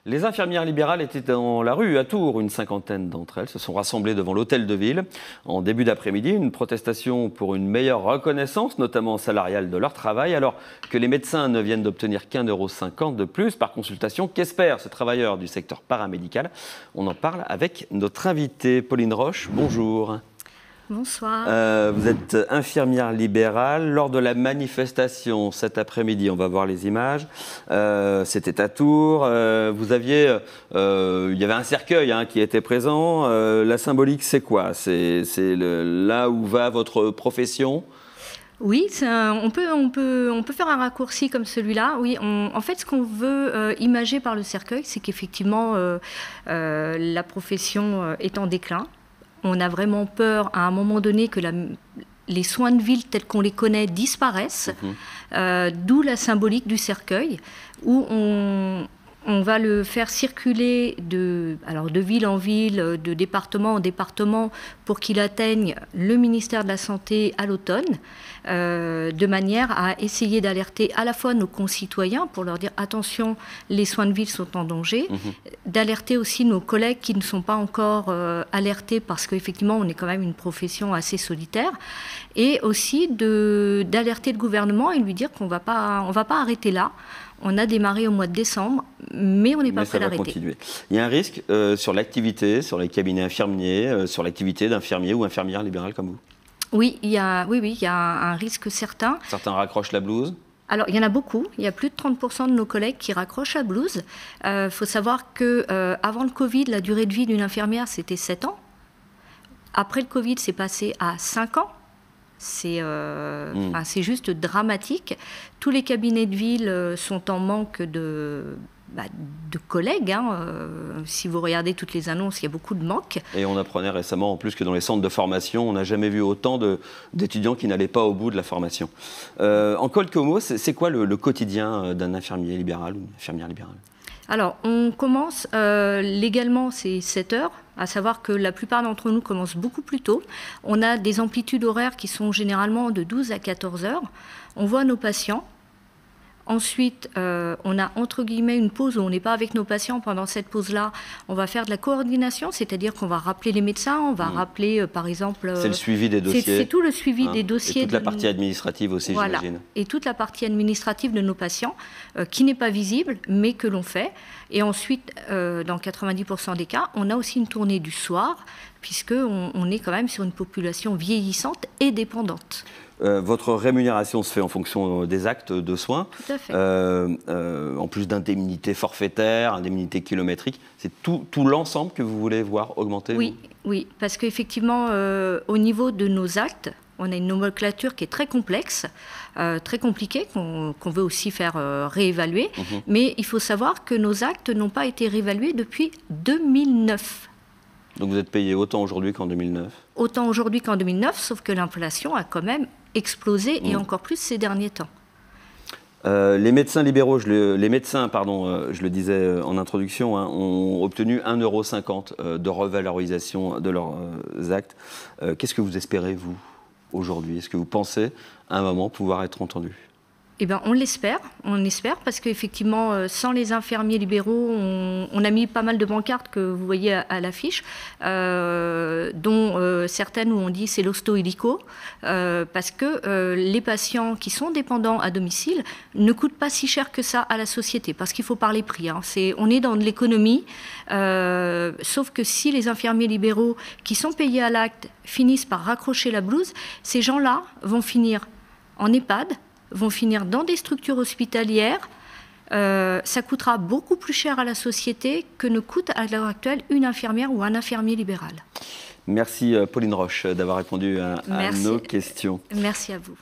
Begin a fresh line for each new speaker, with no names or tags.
Les infirmières libérales étaient dans la rue à Tours. Une cinquantaine d'entre elles se sont rassemblées devant l'hôtel de ville. En début d'après-midi, une protestation pour une meilleure reconnaissance, notamment salariale, de leur travail, alors que les médecins ne viennent d'obtenir qu'1,50 € de plus par consultation. Qu'espèrent ces travailleurs du secteur paramédical? On en parle avec notre invitée, Pauline Roche. Bonjour.
Bonsoir.
Vous êtes infirmière libérale. Lors de la manifestation cet après-midi, on va voir les images, c'était à Tours, il y avait un cercueil qui était présent. La symbolique, c'est quoi? C'est là où va votre profession?
Oui, on peut faire un raccourci comme celui-là. Oui, en fait, ce qu'on veut imager par le cercueil, c'est qu'effectivement, la profession est en déclin. On a vraiment peur, à un moment donné, que les soins de ville tels qu'on les connaît disparaissent, d'où la symbolique du cercueil, où on va le faire circuler de ville en ville, de département en département, pour qu'il atteigne le ministère de la Santé à l'automne, de manière à essayer d'alerter à la fois nos concitoyens pour leur dire attention, les soins de ville sont en danger, d'alerter aussi nos collègues qui ne sont pas encore alertés parce qu'effectivement on est quand même une profession assez solitaire, et aussi d'alerter le gouvernement et lui dire qu'on va pas arrêter là. On a démarré au mois de décembre, mais on n'est pas prêt d'arrêter.
Il y a un risque sur l'activité, sur les cabinets infirmiers, sur l'activité d'infirmiers ou infirmières libérales comme vous?
Oui, il y a un risque certain.
Certains raccrochent la blouse?
Alors, il y en a beaucoup. Il y a plus de 30% de nos collègues qui raccrochent la blouse. Il faut savoir qu'avant le Covid, la durée de vie d'une infirmière, c'était 7 ans. Après le Covid, c'est passé à 5 ans. C'est juste dramatique. Tous les cabinets de ville sont en manque de collègues. Si vous regardez toutes les annonces, il y a beaucoup de manques. Et on apprenait récemment, en plus, que dans les centres de formation, on n'a jamais vu autant d'étudiants qui n'allaient pas au bout de la formation. En quelques mots, c'est quoi le quotidien d'un infirmier libéral ou d'une infirmière libérale? Alors, on commence, légalement, c'est 7 heures, à savoir que la plupart d'entre nous commencent beaucoup plus tôt. On a des amplitudes horaires qui sont généralement de 12 à 14 heures. On voit nos patients. Ensuite, on a entre guillemets une pause où on n'est pas avec nos patients. Pendant cette pause-là, on va faire de la coordination, c'est-à-dire qu'on va rappeler les médecins, on va rappeler par exemple... C'est le suivi des dossiers. C'est tout le suivi des dossiers. Et toute la partie administrative aussi, voilà. J'imagine. Et toute la partie administrative de nos patients, qui n'est pas visible, mais que l'on fait. Et ensuite, dans 90% des cas, on a aussi une tournée du soir, puisqu'on est quand même sur une population vieillissante et dépendante. Votre rémunération se fait en fonction des actes de soins. Tout à fait. En plus d'indemnités forfaitaires, indemnités kilométriques, c'est tout l'ensemble que vous voulez voir augmenter? Oui, parce qu'effectivement, au niveau de nos actes, on a une nomenclature qui est très complexe, très compliquée, qu'on veut aussi faire réévaluer. Mais il faut savoir que nos actes n'ont pas été réévalués depuis 2009. Donc vous êtes payé autant aujourd'hui qu'en 2009? Autant aujourd'hui qu'en 2009, sauf que l'inflation a quand même explosé, et encore plus ces derniers temps. Les médecins libéraux, je le disais en introduction, ont obtenu 1,50 € de revalorisation de leurs actes. Qu'est-ce que vous espérez, vous, aujourd'hui? Est-ce que vous pensez, à un moment, pouvoir être entendu? Eh bien, on l'espère parce qu'effectivement, sans les infirmiers libéraux, on a mis pas mal de pancartes que vous voyez à l'affiche, dont certaines où on dit c'est l'hosto illico, parce que les patients qui sont dépendants à domicile ne coûtent pas si cher que ça à la société, parce qu'il faut parler prix. On est dans de l'économie, sauf que si les infirmiers libéraux qui sont payés à l'acte finissent par raccrocher la blouse, ces gens-là vont finir en EHPAD, vont finir dans des structures hospitalières. Ça coûtera beaucoup plus cher à la société que ne coûte à l'heure actuelle une infirmière ou un infirmier libéral. Merci Pauline Roche d'avoir répondu à nos questions. Merci à vous.